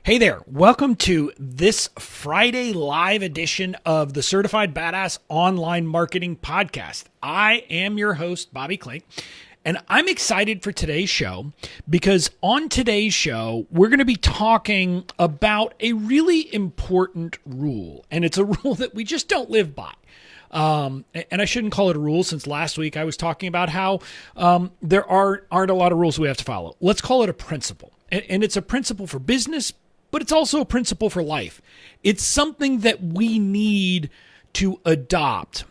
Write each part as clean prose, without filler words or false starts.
Hey there, welcome to this Friday live edition of the Certified Badass Online Marketing Podcast. I am your host, Bobby Klink, and I'm excited for today's show because on today's show, we're going to be talking about a really important rule, and it's a rule that we just don't live by. And I shouldn't call it a rule since last week I was talking about how there aren't a lot of rules we have to follow. Let's call it a principle. And it's a principle for business, but it's also a principle for life. It's something that we need to adopt.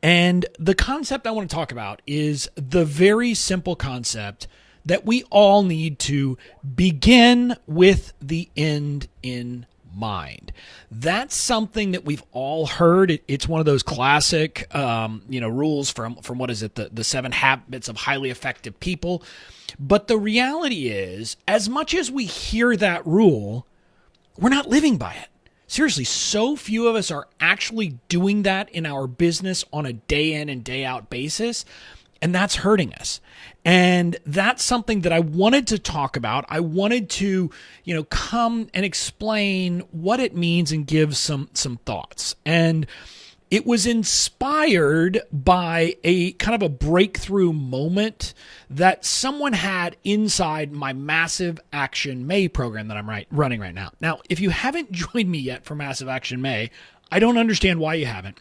And the concept I want to talk about is the very simple concept that we all need to begin with the end in mind. That's something that we've all heard. It's one of those classic, rules from what is it? The 7 Habits of Highly Effective People. But the reality is, as much as we hear that rule, we're not living by it. Seriously, so few of us are actually doing that in our business on a day in and day out basis. And that's hurting us. And that's something that I wanted to talk about. I wanted to, come and explain what it means and give some thoughts. And it was inspired by a kind of a breakthrough moment that someone had inside my Massive Action May program that I'm running right now. Now, if you haven't joined me yet for Massive Action May, I don't understand why you haven't.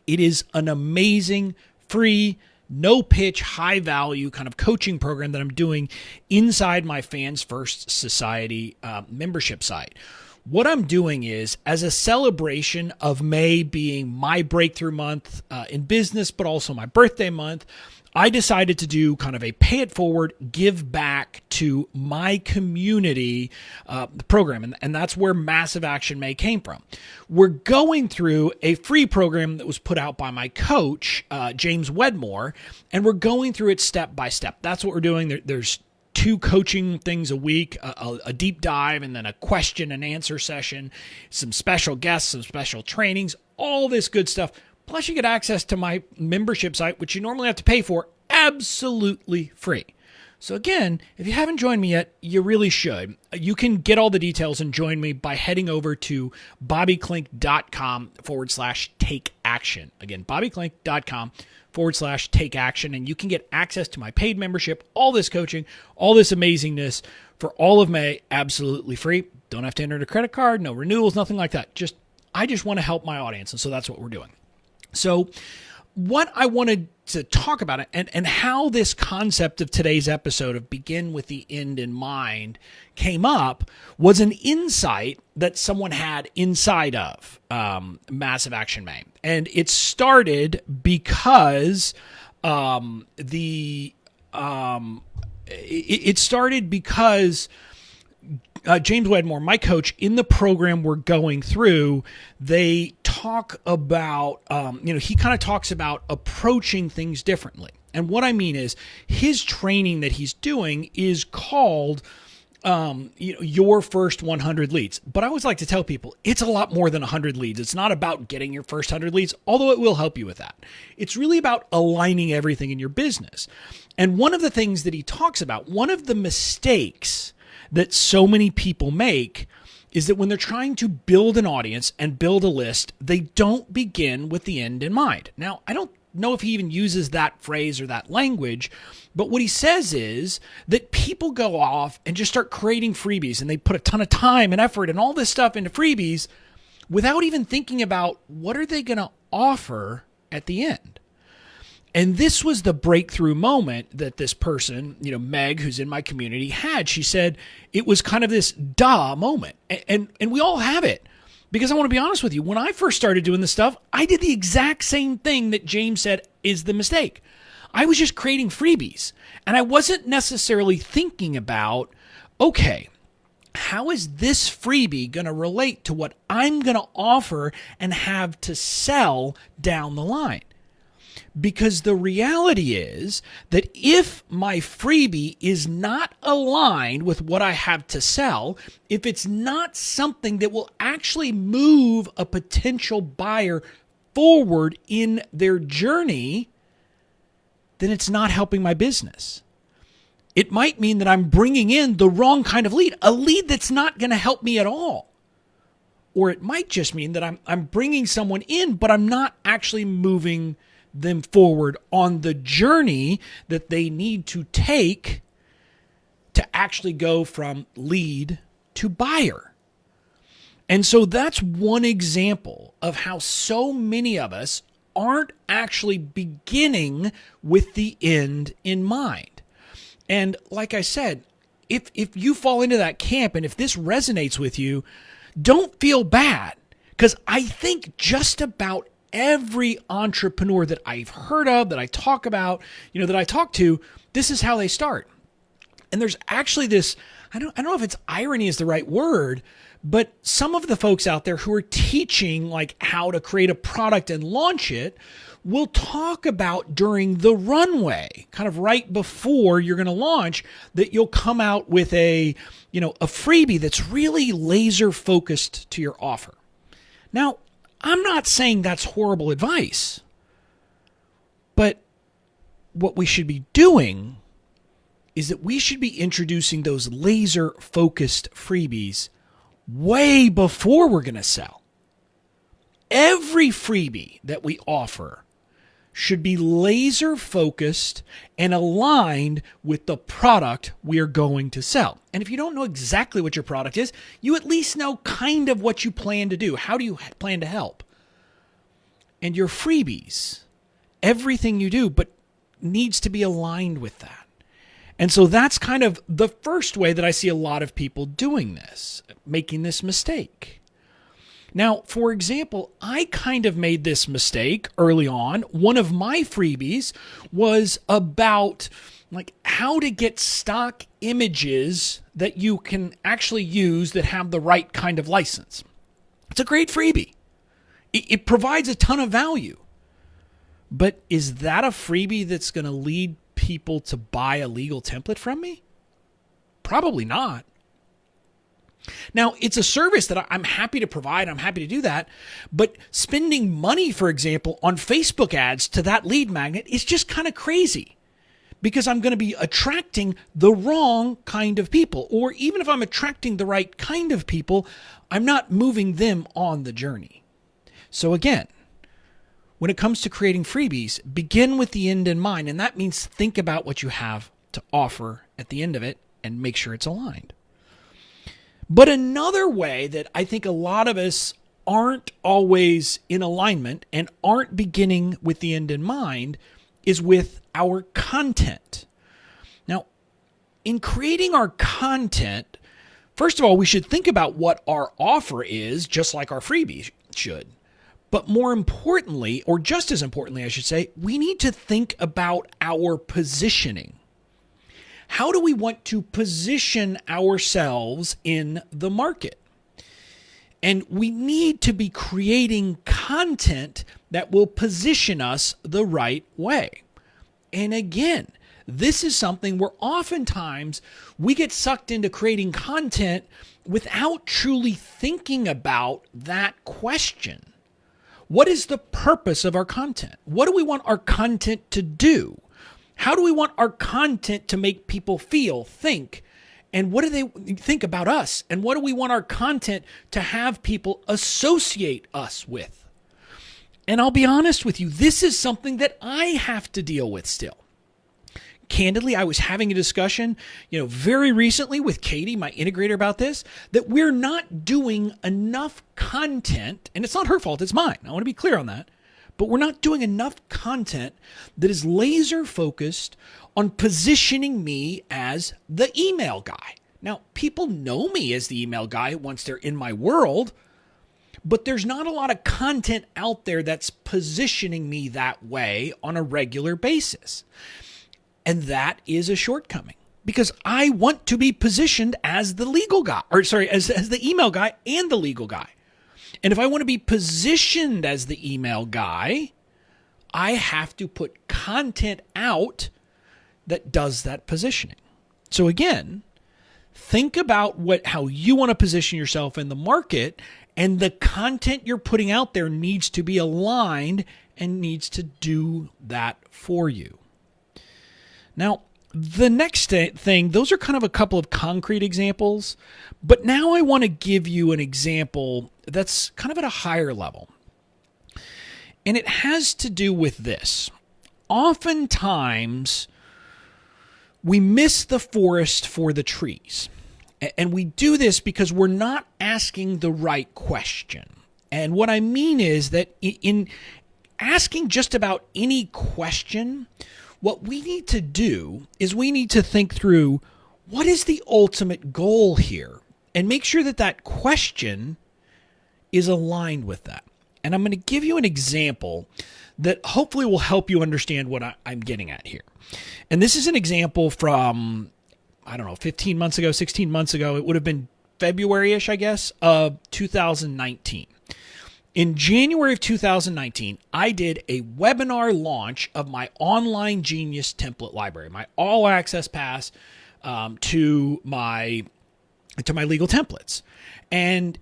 It is an amazing, free, no pitch, high value kind of coaching program that I'm doing inside my Fans First Society membership site. What I'm doing is, as a celebration of May being my breakthrough month in business, but also my birthday month, I decided to do kind of a pay it forward, give back to my community program. And that's where Massive Action May came from. We're going through a free program that was put out by my coach, James Wedmore, and we're going through it step by step. That's what we're doing. There's 2 coaching things a week, a deep dive, and then a question and answer session, some special guests, some special trainings, all this good stuff. Plus you get access to my membership site, which you normally have to pay for, absolutely free. So again, if you haven't joined me yet, you really should. You can get all the details and join me by heading over to bobbyklink.com/take action. Again, bobbyklink.com/take action. And you can get access to my paid membership, all this coaching, all this amazingness for all of May, absolutely free. Don't have to enter a credit card, no renewals, nothing like that. I just want to help my audience. And so that's what we're doing. So what I wanted to talk about and how this concept of today's episode of begin with the end in mind came up was an insight that someone had inside of Massive Action May. And it started because James Wedmore, my coach, in the program we're going through, they talk about, he kind of talks about approaching things differently. And what I mean is his training that he's doing is called, your first 100 leads. But I always like to tell people it's a lot more than 100 leads. It's not about getting your first 100 leads, although it will help you with that. It's really about aligning everything in your business. And one of the things that he talks about, one of the mistakes that so many people make is that when they're trying to build an audience and build a list, they don't begin with the end in mind. Now, I don't know if he even uses that phrase or that language, but what he says is that people go off and just start creating freebies, and they put a ton of time and effort and all this stuff into freebies without even thinking about what are they going to offer at the end. And this was the breakthrough moment that this person, Meg, who's in my community, had. She said it was kind of this duh moment. And we all have it. Because I want to be honest with you, when I first started doing this stuff, I did the exact same thing that James said is the mistake. I was just creating freebies. And I wasn't necessarily thinking about, okay, how is this freebie going to relate to what I'm going to offer and have to sell down the line? Because the reality is that if my freebie is not aligned with what I have to sell, if it's not something that will actually move a potential buyer forward in their journey, then it's not helping my business. It might mean that I'm bringing in the wrong kind of lead, a lead that's not going to help me at all. Or it might just mean that I'm bringing someone in, but I'm not actually moving them forward on the journey that they need to take to actually go from lead to buyer. And so that's one example of how so many of us aren't actually beginning with the end in mind. And like I said, if you fall into that camp and if this resonates with you, don't feel bad, because I think just about every entrepreneur that I've heard of, that I talk about, that I talk to, this is how they start. And there's actually this, I don't know if it's irony is the right word, but some of the folks out there who are teaching like how to create a product and launch it will talk about during the runway, kind of right before you're going to launch, that you'll come out with a freebie that's really laser focused to your offer. Now, I'm not saying that's horrible advice, but what we should be doing is that we should be introducing those laser focused freebies way before we're going to sell. Every freebie that we offer should be laser focused and aligned with the product we are going to sell. And if you don't know exactly what your product is, you at least know kind of what you plan to do. How do you plan to help? And your freebies, everything you do, but needs to be aligned with that. And so that's kind of the first way that I see a lot of people doing this, making this mistake. Now, for example, I kind of made this mistake early on. One of my freebies was about like how to get stock images that you can actually use that have the right kind of license. It's a great freebie. It provides a ton of value. But is that a freebie that's going to lead people to buy a legal template from me? Probably not. Now, it's a service that I'm happy to provide. I'm happy to do that. But spending money, for example, on Facebook ads to that lead magnet is just kind of crazy, because I'm going to be attracting the wrong kind of people. Or even if I'm attracting the right kind of people, I'm not moving them on the journey. So again, when it comes to creating freebies, begin with the end in mind. And that means think about what you have to offer at the end of it and make sure it's aligned. But another way that I think a lot of us aren't always in alignment and aren't beginning with the end in mind is with our content. Now, in creating our content, first of all, we should think about what our offer is, just like our freebie should. But more importantly, or just as importantly, I should say, we need to think about our positioning. How do we want to position ourselves in the market? And we need to be creating content that will position us the right way. And again, this is something where oftentimes we get sucked into creating content without truly thinking about that question. What is the purpose of our content? What do we want our content to do? How do we want our content to make people feel, think, and what do they think about us? And what do we want our content to have people associate us with? And I'll be honest with you, this is something that I have to deal with still. Candidly, I was having a discussion, very recently with Katie, my integrator, about this, that we're not doing enough content, and it's not her fault, it's mine. I want to be clear on that. But we're not doing enough content that is laser focused on positioning me as the email guy. Now, people know me as the email guy once they're in my world, but there's not a lot of content out there that's positioning me that way on a regular basis. And that is a shortcoming, because I want to be positioned as the legal guy, as the email guy and the legal guy. And if I want to be positioned as the email guy, I have to put content out that does that positioning. So again, think about how you want to position yourself in the market, and the content you're putting out there needs to be aligned and needs to do that for you. Now, The next thing, those are kind of a couple of concrete examples, but now I want to give you an example that's kind of at a higher level. And it has to do with this. Oftentimes, we miss the forest for the trees. And we do this because we're not asking the right question. And what I mean is that in asking just about any question, what we need to do is we need to think through what is the ultimate goal here and make sure that that question is aligned with that. And I'm going to give you an example that hopefully will help you understand what I'm getting at here. And this is an example from, 15 months ago, 16 months ago. It would have been February-ish, I guess, of 2019. In January of 2019, I did a webinar launch of my Online Genius template library, my all-access pass to my legal templates. And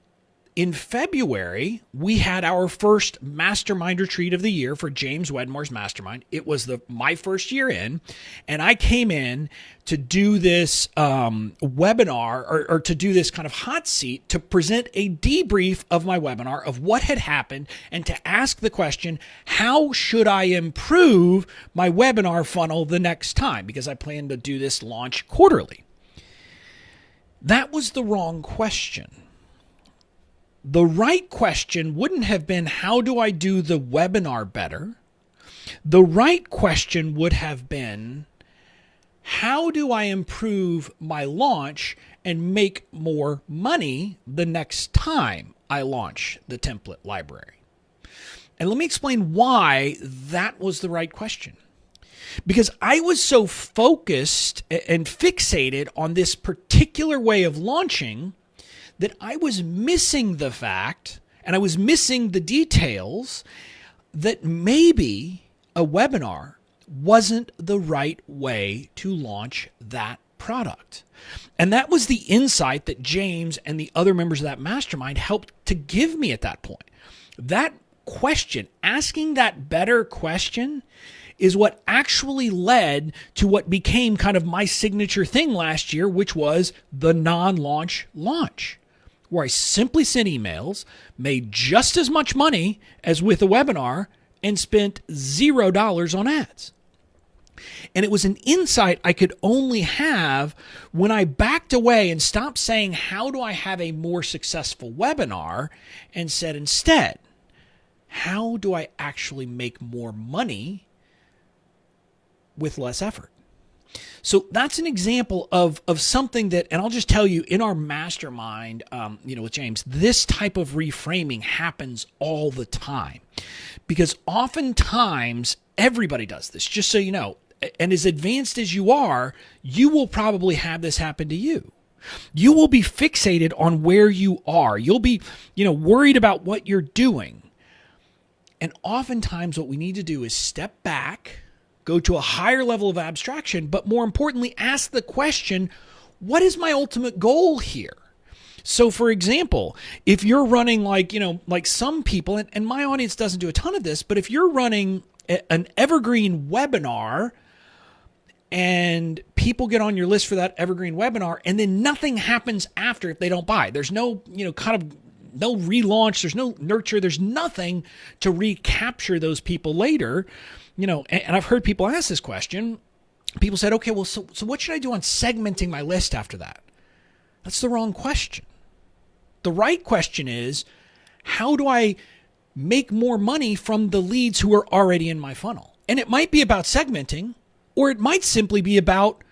in February, we had our first mastermind retreat of the year for James Wedmore's mastermind. It was my first year in, and I came in to do this webinar or to do this kind of hot seat to present a debrief of my webinar of what had happened and to ask the question, how should I improve my webinar funnel the next time? Because I plan to do this launch quarterly. That was the wrong question. The right question wouldn't have been, how do I do the webinar better? The right question would have been, how do I improve my launch and make more money the next time I launch the template library? And let me explain why that was the right question. Because I was so focused and fixated on this particular way of launching that I was missing the fact, and I was missing the details, that maybe a webinar wasn't the right way to launch that product. And that was the insight that James and the other members of that mastermind helped to give me at that point. That question, asking that better question, is what actually led to what became kind of my signature thing last year, which was the non-launch launch, where I simply sent emails, made just as much money as with a webinar, and spent $0 on ads. And it was an insight I could only have when I backed away and stopped saying, how do I have a more successful webinar? And said instead, how do I actually make more money with less effort? So that's an example of something that, and I'll just tell you, in our mastermind, with James, this type of reframing happens all the time, because oftentimes everybody does this, just so you know, and as advanced as you are, you will probably have this happen to you. You will be fixated on where you are. You'll be, worried about what you're doing. And oftentimes what we need to do is step back, go to a higher level of abstraction, but more importantly, ask the question, what is my ultimate goal here? So for example, if you're running like some people, and my audience doesn't do a ton of this, but if you're running an evergreen webinar and people get on your list for that evergreen webinar and then nothing happens after if they don't buy, there's no, no relaunch, there's no nurture, there's nothing to recapture those people later. And I've heard people ask this question. People said, okay, well, so what should I do on segmenting my list after that? That's the wrong question. The right question is, how do I make more money from the leads who are already in my funnel? And it might be about segmenting, or it might simply be about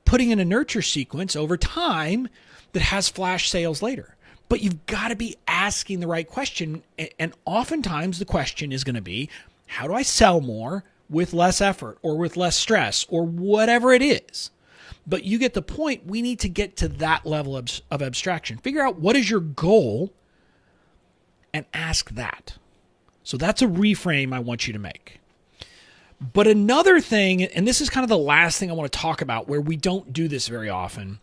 putting in a nurture sequence over time that has flash sales later. But you've got to be asking the right question. And oftentimes the question is going to be, how do I sell more with less effort or with less stress or whatever it is? But you get the point. We need to get to that level of abstraction. Figure out what is your goal and ask that. So that's a reframe I want you to make. But another thing, and this is kind of the last thing I want to talk about where we don't do this very often,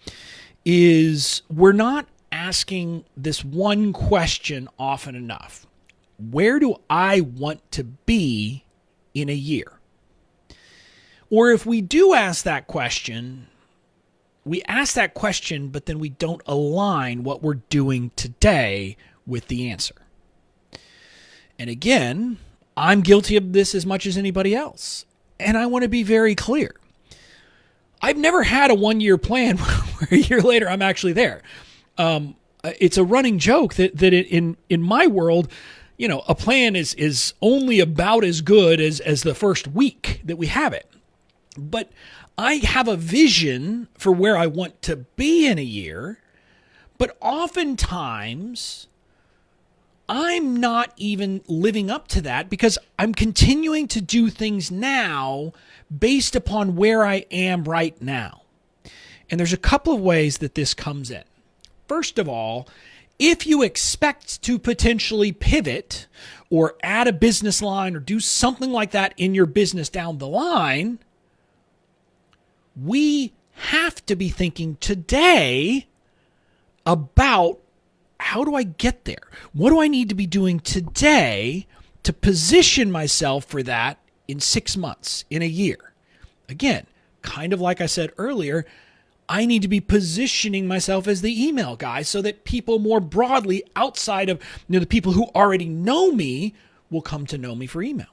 is we're not asking this one question often enough. Where do I want to be in a year? Or if we do ask that question, we ask that question, but then we don't align what we're doing today with the answer. And again, I'm guilty of this as much as anybody else. And I want to be very clear. I've never had a 1-year plan where a year later I'm actually there. It's a running joke that in my world, a plan is only about as good as the first week that we have it. But I have a vision for where I want to be in a year, but oftentimes I'm not even living up to that because I'm continuing to do things now based upon where I am right now. And there's a couple of ways that this comes in. First of all, if you expect to potentially pivot or add a business line or do something like that in your business down the line, we have to be thinking today about how do I get there? What do I need to be doing today to position myself for that in 6 months, in a year? Again, kind of like I said earlier, I need to be positioning myself as the email guy so that people more broadly outside of the people who already know me will come to know me for email.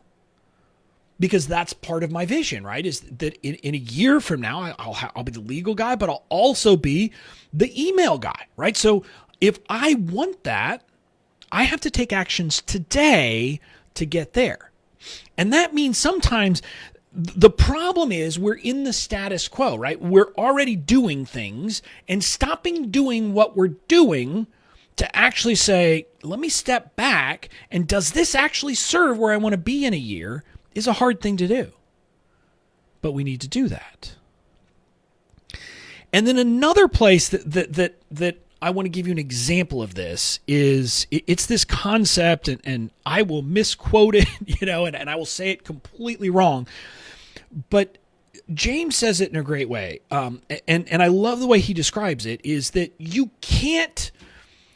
Because that's part of my vision, right? Is that in a year from now, I'll be the legal guy, but I'll also be the email guy, right? So if I want that, I have to take actions today to get there. And that means sometimes the problem is we're in the status quo, right? We're already doing things, and stopping doing what we're doing to actually say, let me step back, and does this actually serve where I want to be in a year is a hard thing to do. But we need to do that. And then another place that I want to give you an example of this is it's this concept, and I will misquote it, and I will say it completely wrong. But James says it in a great way. And I love the way he describes it, is that you can't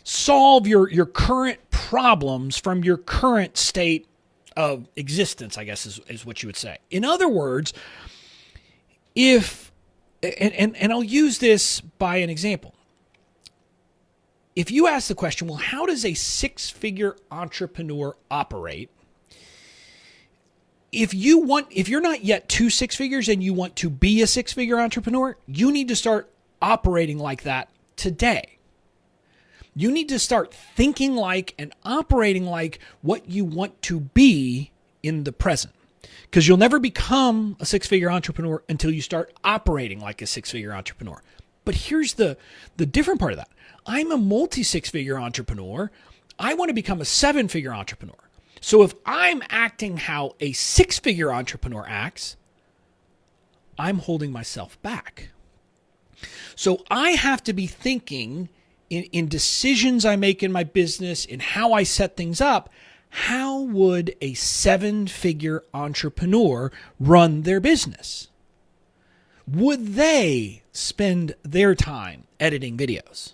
solve your current problems from your current state of existence, I guess is what you would say. In other words, and I'll use this by an example. If you ask the question, well, how does a 6-figure entrepreneur operate? If you're not yet to 6 figures and you want to be a 6-figure entrepreneur, you need to start operating like that today. You need to start thinking like and operating like what you want to be in the present. Because you'll never become a 6-figure entrepreneur until you start operating like a 6-figure entrepreneur. But here's the different part of that. I'm a multi-6-figure entrepreneur. I want to become a 7-figure entrepreneur. So if I'm acting how a 6-figure entrepreneur acts, I'm holding myself back. So I have to be thinking in decisions I make in my business, in how I set things up, how would a 7-figure entrepreneur run their business? Would they spend their time editing videos?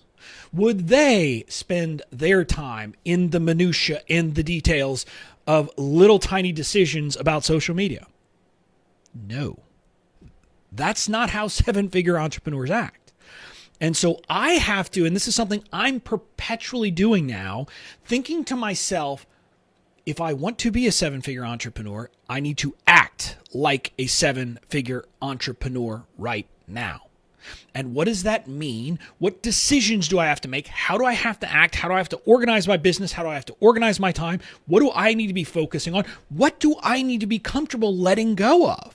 Would they spend their time in the minutia, in the details of little tiny decisions about social media? No. That's not how 7-figure entrepreneurs act. And so I have to, and this is something I'm perpetually doing now, thinking to myself, if I want to be a 7-figure entrepreneur, I need to act like a 7-figure entrepreneur right now. And what does that mean? What decisions do I have to make? How do I have to act? How do I have to organize my business? How do I have to organize my time? What do I need to be focusing on? What do I need to be comfortable letting go of?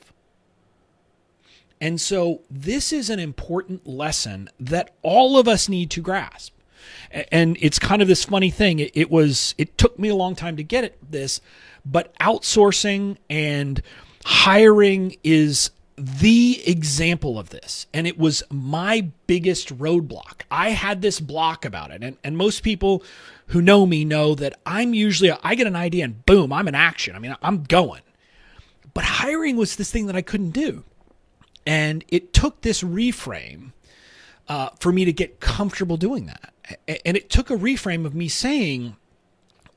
And so this is an important lesson that all of us need to grasp. And it's kind of this funny thing. It took me a long time to get this, but outsourcing and hiring is the example of this. And it was my biggest roadblock. I had this block about it. And most people who know me know that I get an idea and boom, I'm in action. I mean, I'm going. But hiring was this thing that I couldn't do. And it took this reframe for me to get comfortable doing that. And it took a reframe of me saying,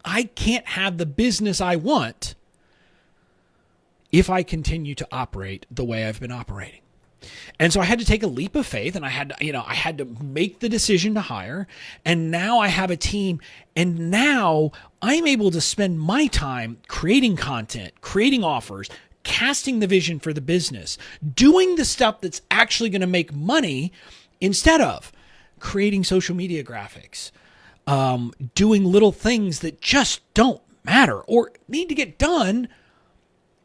I can't have the business I want if I continue to operate the way I've been operating. And so I had to take a leap of faith, and I had to make the decision to hire. And now I have a team, and now I'm able to spend my time creating content, creating offers, casting the vision for the business, doing the stuff that's actually going to make money instead of creating social media graphics, doing little things that just don't matter or need to get done,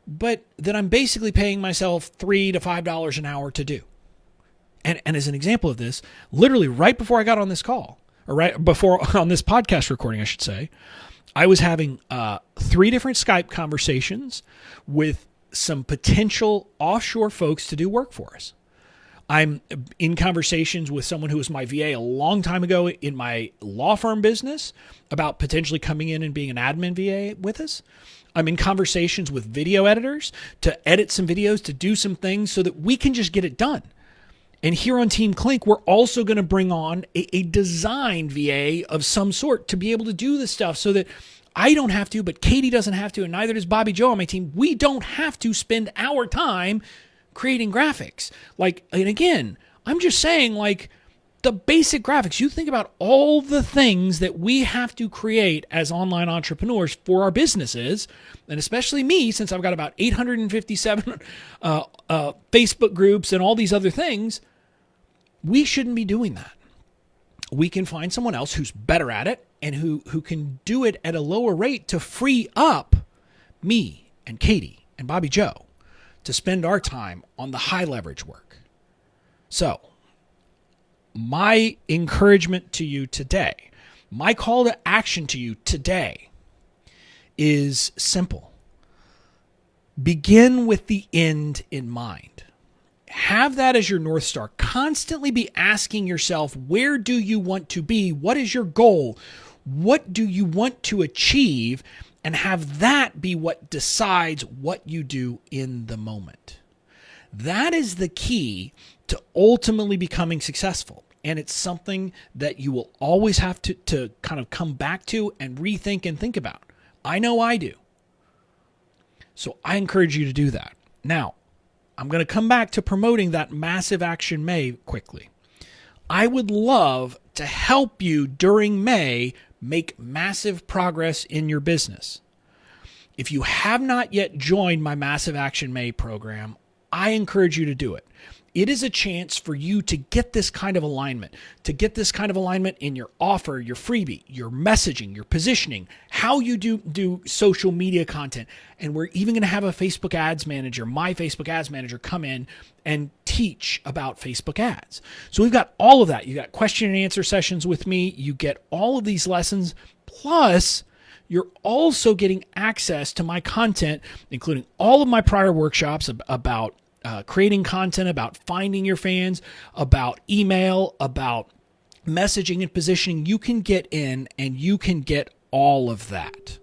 but that I'm basically paying myself $3 to $5 an hour to do. And as an example of this, literally right before I got on this call, or right before on this podcast recording, I should say, I was having 3 different Skype conversations with some potential offshore folks to do work for us. I'm in conversations with someone who was my VA a long time ago in my law firm business about potentially coming in and being an admin VA with us. I'm in conversations with video editors to edit some videos, to do some things so that we can just get it done. And here on Team Clink, we're also going to bring on a design VA of some sort to be able to do this stuff so that I don't have to, but Katie doesn't have to, and neither does Bobby Joe on my team. We don't have to spend our time creating graphics. And again, I'm just saying, the basic graphics. You think about all the things that we have to create as online entrepreneurs for our businesses, and especially me, since I've got about 857 Facebook groups and all these other things. We shouldn't be doing that. We can find someone else who's better at it and who can do it at a lower rate to free up me and Katie and Bobby Joe to spend our time on the high leverage work. So, my encouragement to you today, my call to action to you today is simple. Begin with the end in mind. Have that as your North Star. Constantly be asking yourself, where do you want to be? What is your goal? What do you want to achieve? And have that be what decides what you do in the moment. That is the key to ultimately becoming successful. And it's something that you will always have to kind of come back to and rethink and think about. I know I do. So I encourage you to do that. Now, I'm going to come back to promoting that Massive Action May quickly. I would love to help you during May make massive progress in your business. If you have not yet joined my Massive Action May program, I encourage you to do it. It is a chance for you to get this kind of alignment, in your offer, your freebie, your messaging, your positioning, how you do social media content. And we're even going to have a Facebook ads manager, my Facebook ads manager, come in and teach about Facebook ads. So we've got all of that. You got question and answer sessions with me. You get all of these lessons. Plus, you're also getting access to my content, including all of my prior workshops about creating content, about finding your fans, about email, about messaging and positioning. You can get in and you can get all of that.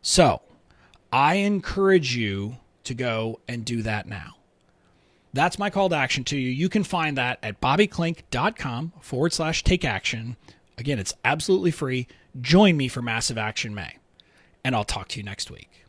So I encourage you to go and do that now. That's my call to action to you. You can find that at bobbyclink.com/take action. Again, it's absolutely free. Join me for Massive Action May, and I'll talk to you next week.